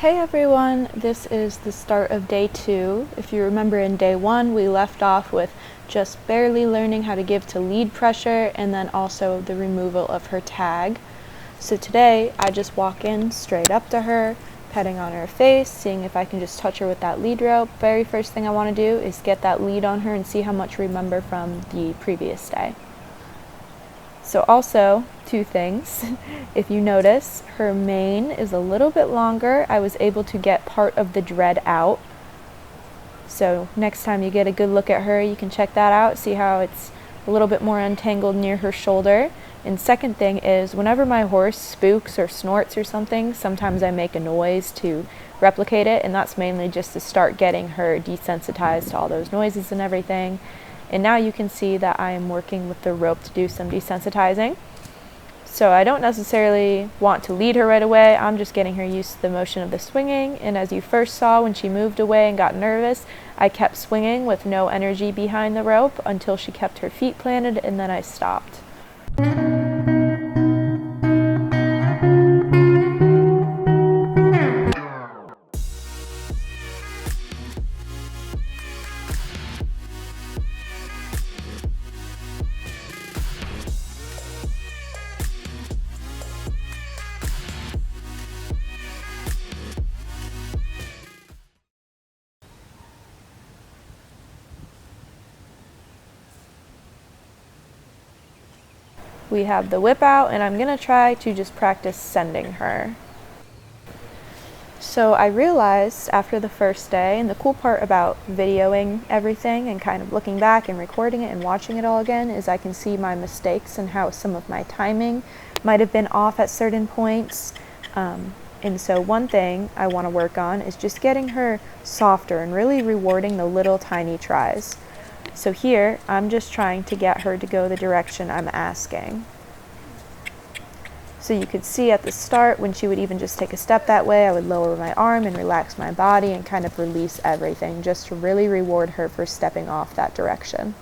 Hey everyone, this is the start of day 2. If you remember in day 1, we left off with just barely learning how to give to lead pressure and then also the removal of her tag. So today I just walk in straight up to her, petting on her face, seeing if I can just touch her with that lead rope. Very first thing I want to do is get that lead on her and see how much we remember from the previous day. So also, 2 things. If you notice, her mane is a little bit longer. I was able to get part of the dread out. So next time you get a good look at her, you can check that out, see how it's a little bit more untangled near her shoulder. And second thing is, whenever my horse spooks or snorts or something, sometimes I make a noise to replicate it, and that's mainly just to start getting her desensitized to all those noises and everything. And now you can see that I am working with the rope to do some desensitizing. So I don't necessarily want to lead her right away, I'm just getting her used to the motion of the swinging. And as you first saw when she moved away and got nervous, I kept swinging with no energy behind the rope until she kept her feet planted, and then I stopped. We have the whip out, and I'm going to try to just practice sending her. So I realized after the first day, and the cool part about videoing everything and kind of looking back and recording it and watching it all again, is I can see my mistakes and how some of my timing might have been off at certain points. And so one thing I want to work on is just getting her softer and really rewarding the little tiny tries. So here, I'm just trying to get her to go the direction I'm asking. So you could see at the start, when she would even just take a step that way, I would lower my arm and relax my body and kind of release everything, just to really reward her for stepping off that direction.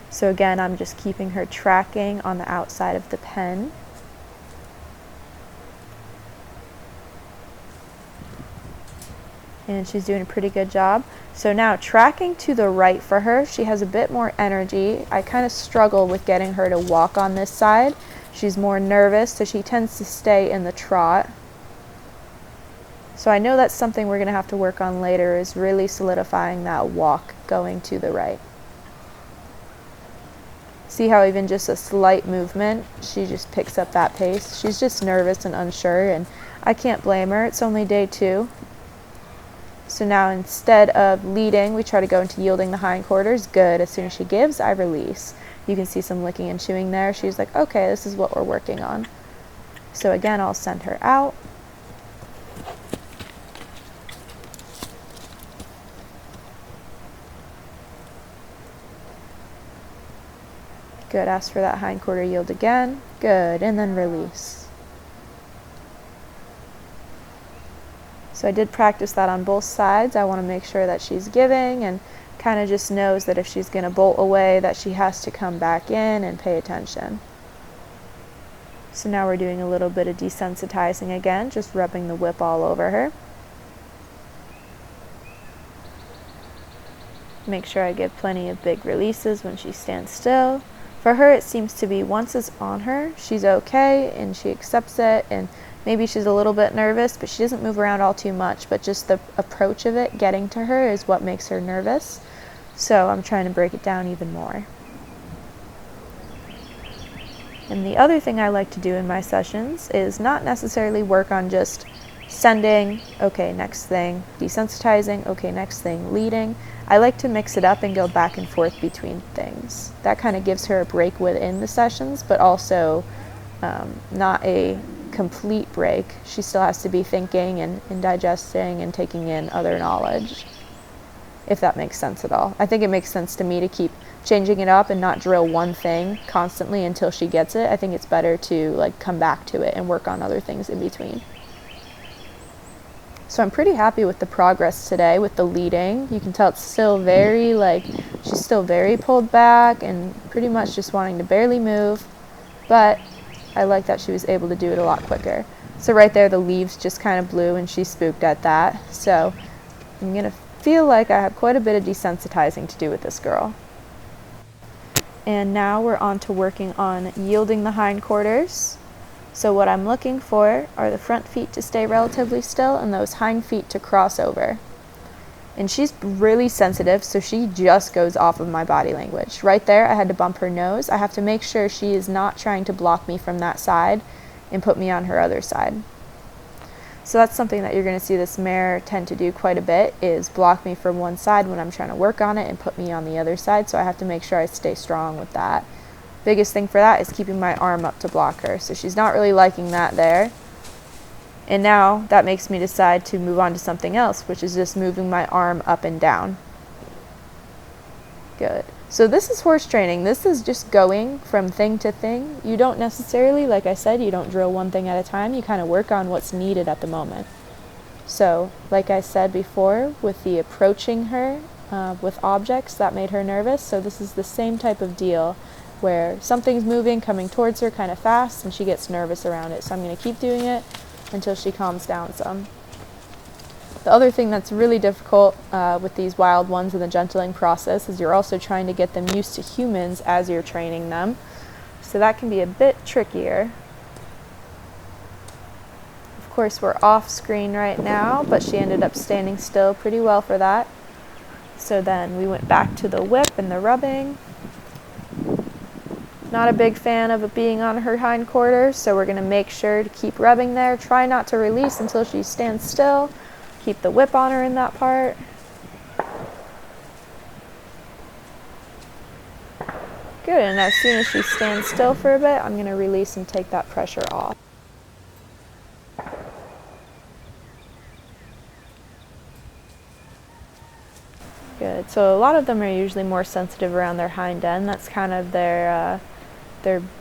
So again, I'm just keeping her tracking on the outside of the pen. And she's doing a pretty good job. So now tracking to the right for her, she has a bit more energy. I kind of struggle with getting her to walk on this side. She's more nervous, so she tends to stay in the trot. So I know that's something we're going to have to work on later, is really solidifying that walk going to the right. See how even just a slight movement, she just picks up that pace. She's just nervous and unsure, and I can't blame her. It's only day 2. So now instead of leading, we try to go into yielding the hindquarters. Good. As soon as she gives, I release. You can see some licking and chewing there. She's like, okay, this is what we're working on. So again, I'll send her out. Good. Ask for that hindquarter yield again. Good. And then release. So I did practice that on both sides. I want to make sure that she's giving and kind of just knows that if she's going to bolt away, that she has to come back in and pay attention. So now we're doing a little bit of desensitizing again, just rubbing the whip all over her. Make sure I give plenty of big releases when she stands still. For her, it seems to be once it's on her, she's okay and she accepts it, and maybe she's a little bit nervous, but she doesn't move around all too much, but just the approach of it, getting to her, is what makes her nervous. So I'm trying to break it down even more. And the other thing I like to do in my sessions is not necessarily work on just sending, okay, next thing, desensitizing, okay, next thing, leading. I like to mix it up and go back and forth between things. That kind of gives her a break within the sessions, but also not a complete break. She still has to be thinking and digesting and taking in other knowledge, if that makes sense at all. I think it makes sense to me to keep changing it up and not drill one thing constantly until she gets it. I think it's better to come back to it and work on other things in between. So I'm pretty happy with the progress today with the leading. You can tell it's still very she's still very pulled back and pretty much just wanting to barely move, but I like that she was able to do it a lot quicker. So right there, the leaves just kind of blew and she spooked at that. So I'm going to feel like I have quite a bit of desensitizing to do with this girl. And now we're on to working on yielding the hindquarters. So what I'm looking for are the front feet to stay relatively still and those hind feet to cross over. And she's really sensitive, so she just goes off of my body language. Right there, I had to bump her nose. I have to make sure she is not trying to block me from that side and put me on her other side. So that's something that you're going to see this mare tend to do quite a bit, is block me from one side when I'm trying to work on it and put me on the other side, so I have to make sure I stay strong with that. Biggest thing for that is keeping my arm up to block her. So she's not really liking that there. And now that makes me decide to move on to something else, which is just moving my arm up and down. Good. So this is horse training. This is just going from thing to thing. You don't necessarily, like I said, you don't drill one thing at a time. You kind of work on what's needed at the moment. So, like I said before, with the approaching her with objects, that made her nervous. So this is the same type of deal where something's moving, coming towards her kind of fast, and she gets nervous around it. So I'm going to keep doing it until she calms down some. The other thing that's really difficult with these wild ones in the gentling process is you're also trying to get them used to humans as you're training them. So that can be a bit trickier. Of course, we're off screen right now, but she ended up standing still pretty well for that. So then we went back to the whip and the rubbing. Not a big fan of it being on her hindquarters, so we're going to make sure to keep rubbing there. Try not to release until she stands still. Keep the whip on her in that part. Good, and as soon as she stands still for a bit, I'm going to release and take that pressure off. Good, so a lot of them are usually more sensitive around their hind end. That's kind of their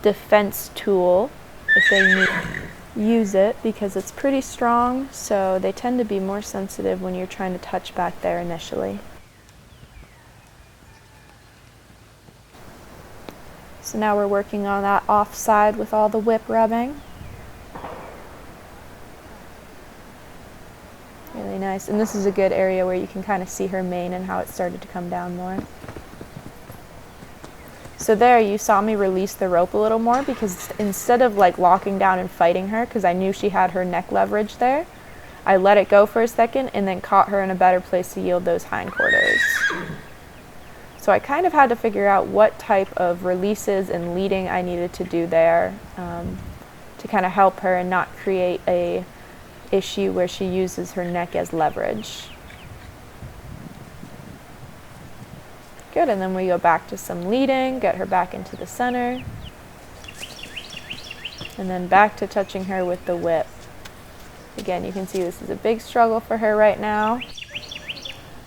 defense tool if they use it, because it's pretty strong, so they tend to be more sensitive when you're trying to touch back there initially. So now we're working on that offside with all the whip rubbing. Really nice, and this is a good area where you can kind of see her mane and how it started to come down more. So there you saw me release the rope a little more, because instead of like locking down and fighting her, because I knew she had her neck leverage there, I let it go for a second and then caught her in a better place to yield those hindquarters. So I kind of had to figure out what type of releases and leading I needed to do there to kind of help her and not create a issue where she uses her neck as leverage. Good, and then we go back to some leading, get her back into the center, and then back to touching her with the whip. Again, you can see this is a big struggle for her right now,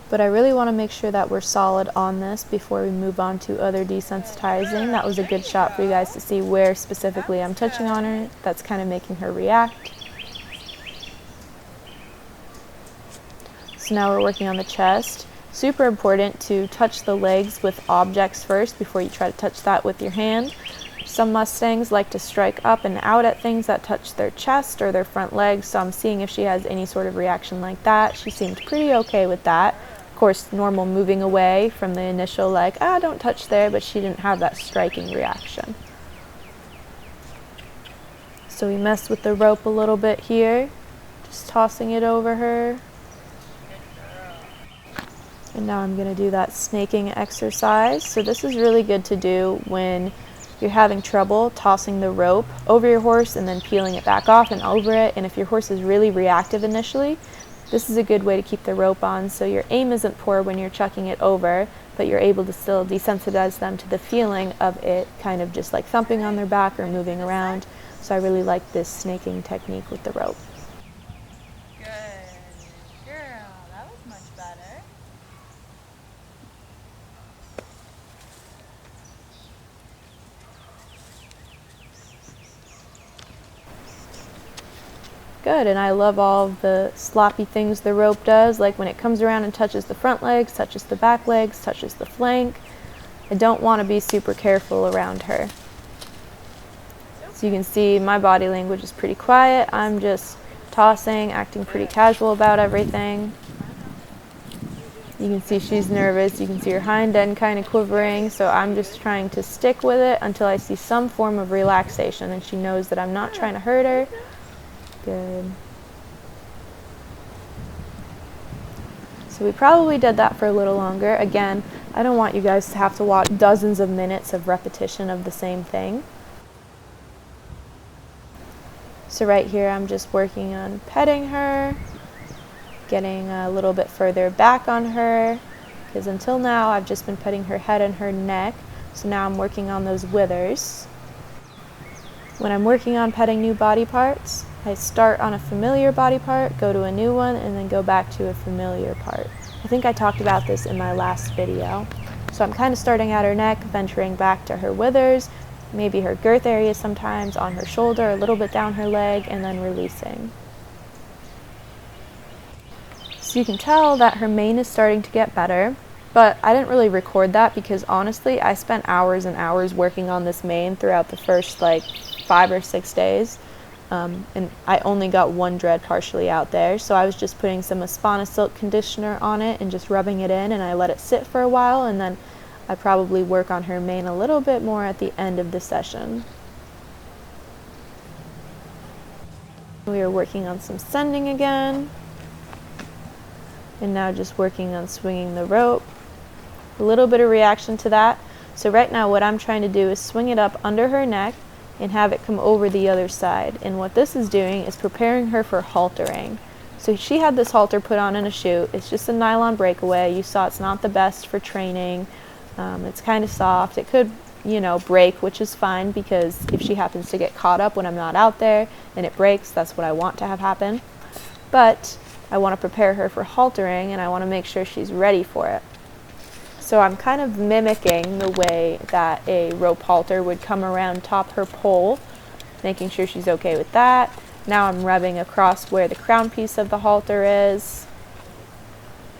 but I really want to make sure that we're solid on this before we move on to other desensitizing. That was a good shot for you guys to see where specifically I'm touching on her. That's kind of making her react. So now we're working on the chest. Super important to touch the legs with objects first before you try to touch that with your hand. Some Mustangs like to strike up and out at things that touch their chest or their front legs, so I'm seeing if she has any sort of reaction like that. She seemed pretty okay with that. Of course, normal moving away from the initial like, don't touch there, but she didn't have that striking reaction. So we messed with the rope a little bit here, just tossing it over her. And now I'm going to do that snaking exercise. So this is really good to do when you're having trouble tossing the rope over your horse and then peeling it back off and over it. And if your horse is really reactive initially, this is a good way to keep the rope on so your aim isn't poor when you're chucking it over, but you're able to still desensitize them to the feeling of it kind of just like thumping on their back or moving around. So I really like this snaking technique with the rope. Good, and I love all the sloppy things the rope does, like when it comes around and touches the front legs, touches the back legs, touches the flank. I don't want to be super careful around her. So you can see my body language is pretty quiet. I'm just tossing, acting pretty casual about everything. You can see she's nervous. You can see her hind end kind of quivering. So I'm just trying to stick with it until I see some form of relaxation and she knows that I'm not trying to hurt her. Good. So we probably did that for a little longer. Again, I don't want you guys to have to watch dozens of minutes of repetition of the same thing. So right here I'm just working on petting her, getting a little bit further back on her, because until now I've just been petting her head and her neck. So now I'm working on those withers. When I'm working on petting new body parts, I start on a familiar body part, go to a new one, and then go back to a familiar part. I think I talked about this in my last video. So I'm kind of starting at her neck, venturing back to her withers, maybe her girth area sometimes, on her shoulder, a little bit down her leg, and then releasing. So you can tell that her mane is starting to get better, but I didn't really record that because honestly, I spent hours and hours working on this mane throughout the first like 5 or 6 days. And I only got one dread partially out there, so I was just putting some Espana silk conditioner on it and just rubbing it in, and I let it sit for a while, and then I probably work on her mane a little bit more at the end of the session. We are working on some sending again, and now just working on swinging the rope. A little bit of reaction to that. So right now what I'm trying to do is swing it up under her neck and have it come over the other side. And what this is doing is preparing her for haltering. So she had this halter put on in a chute. It's just a nylon breakaway. You saw it's not the best for training. It's kind of soft. It could, break, which is fine because if she happens to get caught up when I'm not out there and it breaks, that's what I want to have happen. But I want to prepare her for haltering and I want to make sure she's ready for it. So I'm kind of mimicking the way that a rope halter would come around top her pole, making sure she's okay with that. Now I'm rubbing across where the crown piece of the halter is.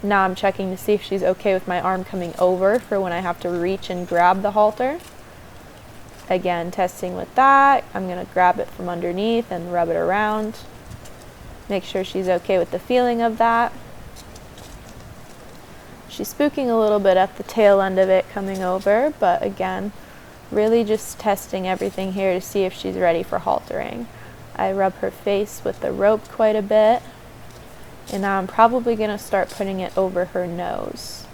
Now I'm checking to see if she's okay with my arm coming over for when I have to reach and grab the halter. Again, testing with that. I'm going to grab it from underneath and rub it around. Make sure she's okay with the feeling of that. She's spooking a little bit at the tail end of it coming over, but again, really just testing everything here to see if she's ready for haltering. I rub her face with the rope quite a bit, and now I'm probably going to start putting it over her nose.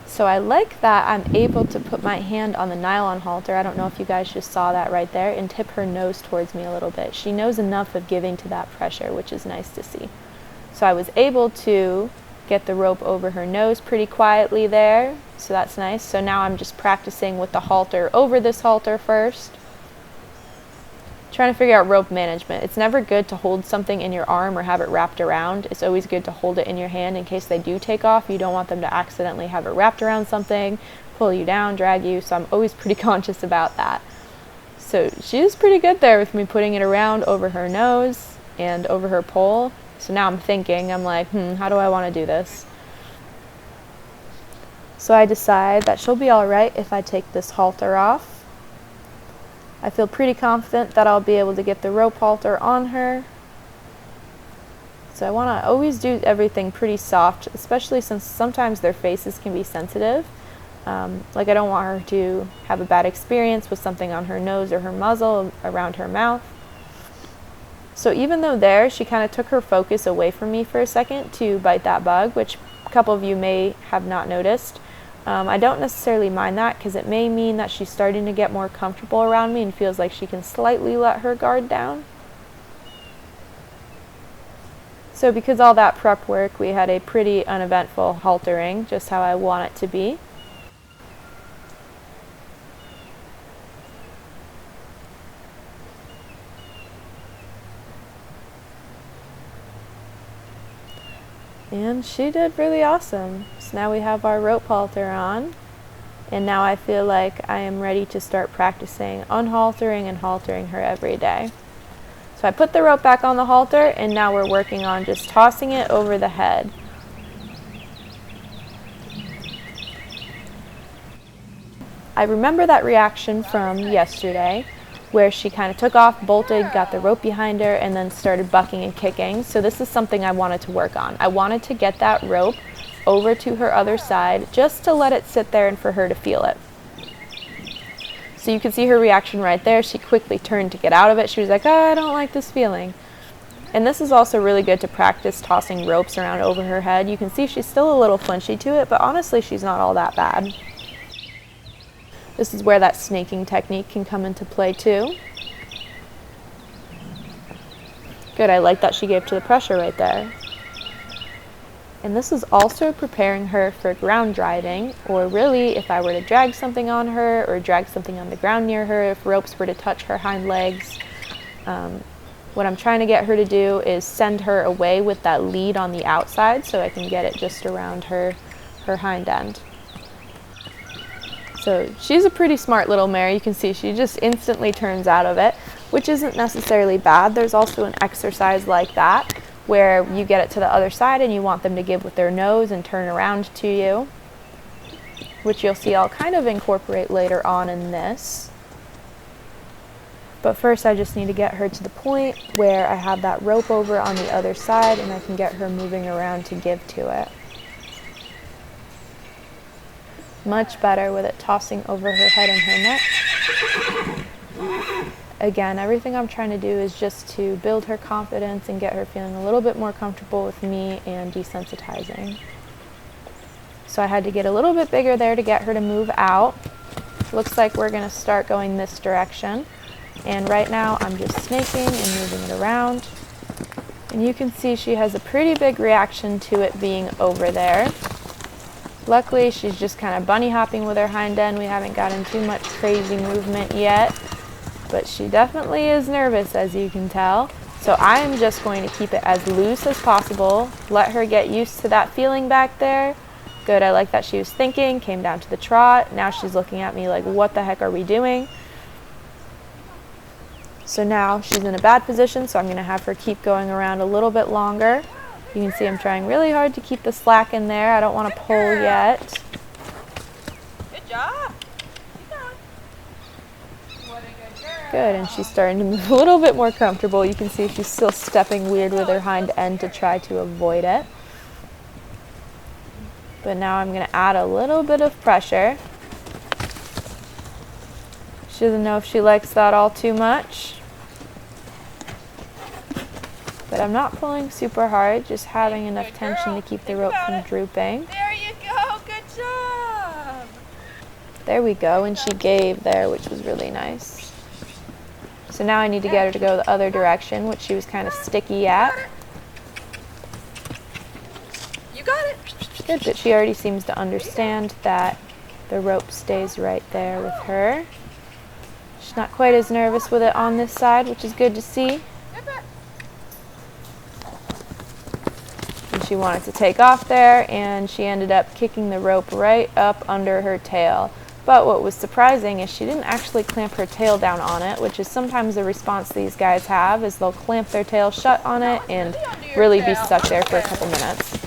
So I like that I'm able to put my hand on the nylon halter, I don't know if you guys just saw that right there, and tip her nose towards me a little bit. She knows enough of giving to that pressure, which is nice to see. So I was able to get the rope over her nose pretty quietly there, so that's nice. So now I'm just practicing with the halter over this halter first. Trying to figure out rope management. It's never good to hold something in your arm or have it wrapped around. It's always good to hold it in your hand in case they do take off. You don't want them to accidentally have it wrapped around something, pull you down, drag you, so I'm always pretty conscious about that. So she was pretty good there with me putting it around over her nose and over her pole. So now I'm thinking, I'm like, how do I want to do this? So I decide that she'll be alright if I take this halter off. I feel pretty confident that I'll be able to get the rope halter on her. So I want to always do everything pretty soft, especially since sometimes their faces can be sensitive. Like I don't want her to have a bad experience with something on her nose or her muzzle, around her mouth. So even though there, she kind of took her focus away from me for a second to bite that bug, which a couple of you may have not noticed. I don't necessarily mind that because it may mean that she's starting to get more comfortable around me and feels like she can slightly let her guard down. So because all that prep work, we had a pretty uneventful haltering, just how I want it to be. And she did really awesome. So now we have our rope halter on, and now I feel like I am ready to start practicing unhaltering and haltering her every day. So I put the rope back on the halter, and now we're working on just tossing it over the head. I remember that reaction from yesterday where she kind of took off, bolted, got the rope behind her, and then started bucking and kicking. So this is something I wanted to work on. I wanted to get that rope over to her other side just to let it sit there and for her to feel it. So you can see her reaction right there. She quickly turned to get out of it. She was like, oh, I don't like this feeling. And this is also really good to practice tossing ropes around over her head. You can see she's still a little flinchy to it, but honestly, she's not all that bad. This is where that snaking technique can come into play too. Good, I like that she gave to the pressure right there. And this is also preparing her for ground driving, or really if I were to drag something on her or drag something on the ground near her, if ropes were to touch her hind legs. What I'm trying to get her to do is send her away with that lead on the outside so I can get it just around her hind end. So she's a pretty smart little mare. You can see she just instantly turns out of it, which isn't necessarily bad. There's also an exercise like that where you get it to the other side and you want them to give with their nose and turn around to you, which you'll see I'll kind of incorporate later on in this. But first I just need to get her to the point where I have that rope over on the other side and I can get her moving around to give to it. Much better with it tossing over her head and her neck. Again, everything I'm trying to do is just to build her confidence and get her feeling a little bit more comfortable with me and desensitizing. So I had to get a little bit bigger there to get her to move out. Looks like we're going to start going this direction. And right now I'm just snaking and moving it around. And you can see she has a pretty big reaction to it being over there. Luckily, she's just kind of bunny hopping with her hind end. We haven't gotten too much crazy movement yet, but she definitely is nervous, as you can tell. So I am just going to keep it as loose as possible, let her get used to that feeling back there. Good, I like that she was thinking, came down to the trot. Now she's looking at me like, what the heck are we doing? So now she's in a bad position, so I'm going to have her keep going around a little bit longer. You can see I'm trying really hard to keep the slack in there. I don't want to pull yet. Good job. Good, and she's starting to move a little bit more comfortable. You can see she's still stepping weird with her hind end to try to avoid it. But now I'm going to add a little bit of pressure. She doesn't know if she likes that all too much. But I'm not pulling super hard, just having enough tension to keep the rope from drooping. There you go, good job. There we go, and she gave there, which was really nice. So now I need to get her to go the other direction, which she was kind of sticky at. You got it. Good, but she already seems to understand that the rope stays right there with her. She's not quite as nervous with it on this side, which is good to see. And she wanted to take off there, and she ended up kicking the rope right up under her tail. But what was surprising is she didn't actually clamp her tail down on it, which is sometimes the response these guys have, is they'll clamp their tail shut on it and really be stuck there for a couple minutes.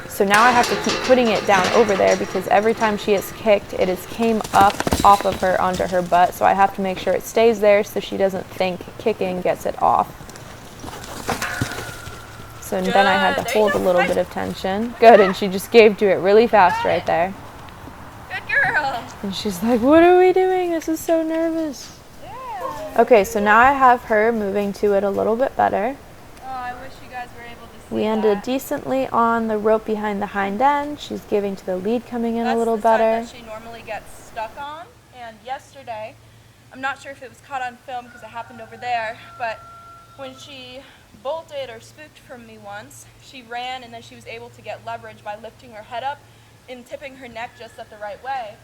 So now I have to keep putting it down over there because every time she is kicked, it has came up off of her onto her butt. So I have to make sure it stays there so she doesn't think kicking gets it off. So then I had to hold a little bit of tension. Good, and she just gave to it really fast right there. Good girl. And she's like, what are we doing? This is so nervous. Yeah. Okay, so now I have her moving to it a little bit better. Oh, I wish you guys were able to see We ended that. decently on the rope behind the hind end. She's giving to the lead coming in That's a little the side better. that she normally gets stuck on. And yesterday, I'm not sure if it was caught on film because it happened over there, but when she bolted or spooked from me once, she ran and then she was able to get leverage by lifting her head up and tipping her neck just at the right way.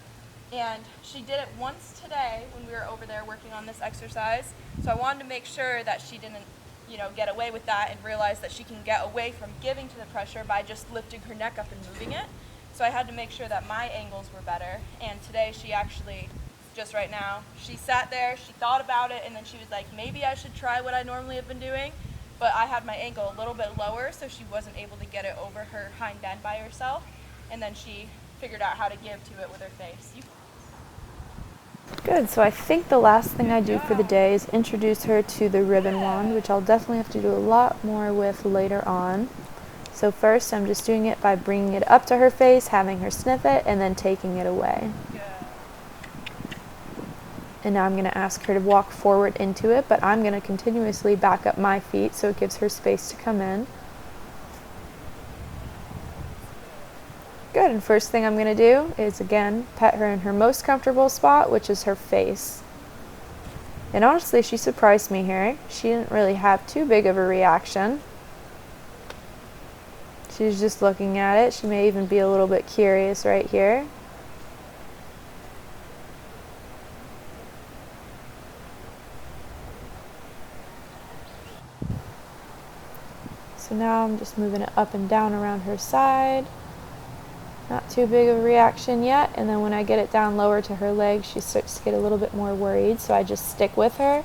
And she did it once today when we were over there working on this exercise. So I wanted to make sure that she didn't, get away with that and realize that she can get away from giving to the pressure by just lifting her neck up and moving it. So I had to make sure that my angles were better. And today she actually, just right now, she sat there, she thought about it, and then she was like, maybe I should try what I normally have been doing. But I had my angle a little bit lower, so she wasn't able to get it over her hind end by herself. And then she figured out how to give to it with her face. Good, so I think the last thing I do for the day is introduce her to the ribbon wand, which I'll definitely have to do a lot more with later on. So first I'm just doing it by bringing it up to her face, having her sniff it, and then taking it away. And now I'm going to ask her to walk forward into it, but I'm going to continuously back up my feet so it gives her space to come in. Good, and first thing I'm going to do is again pet her in her most comfortable spot, which is her face. And honestly, she surprised me here. She didn't really have too big of a reaction. She's just looking at it. She may even be a little bit curious right here. So now I'm just moving it up and down around her side. Not too big of a reaction yet, and then when I get it down lower to her leg, she starts to get a little bit more worried, so I just stick with her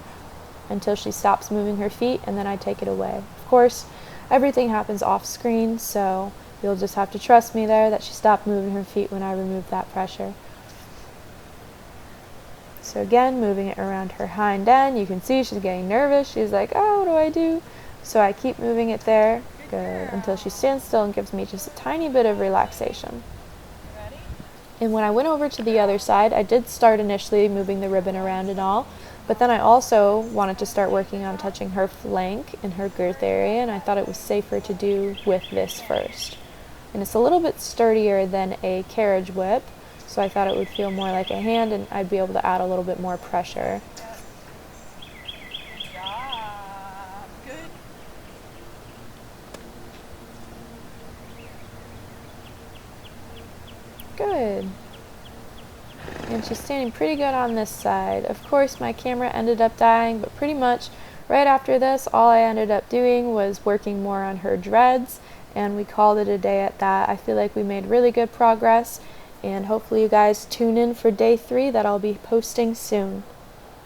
until she stops moving her feet, and then I take it away. Of course, everything happens off screen, so you'll just have to trust me there that she stopped moving her feet when I removed that pressure. So again, moving it around her hind end, you can see she's getting nervous. She's like, oh, what do I do? So I keep moving it there, good, until she stands still and gives me just a tiny bit of relaxation. And when I went over to the other side, I did start initially moving the ribbon around and all, but then I also wanted to start working on touching her flank and her girth area, and I thought it was safer to do with this first. And it's a little bit sturdier than a carriage whip, so I thought it would feel more like a hand and I'd be able to add a little bit more pressure. Good. And she's standing pretty good on this side. Of course, my camera ended up dying, but pretty much right after this, all I ended up doing was working more on her dreads, and we called it a day at that. I feel like we made really good progress, and hopefully you guys tune in for day 3 that I'll be posting soon.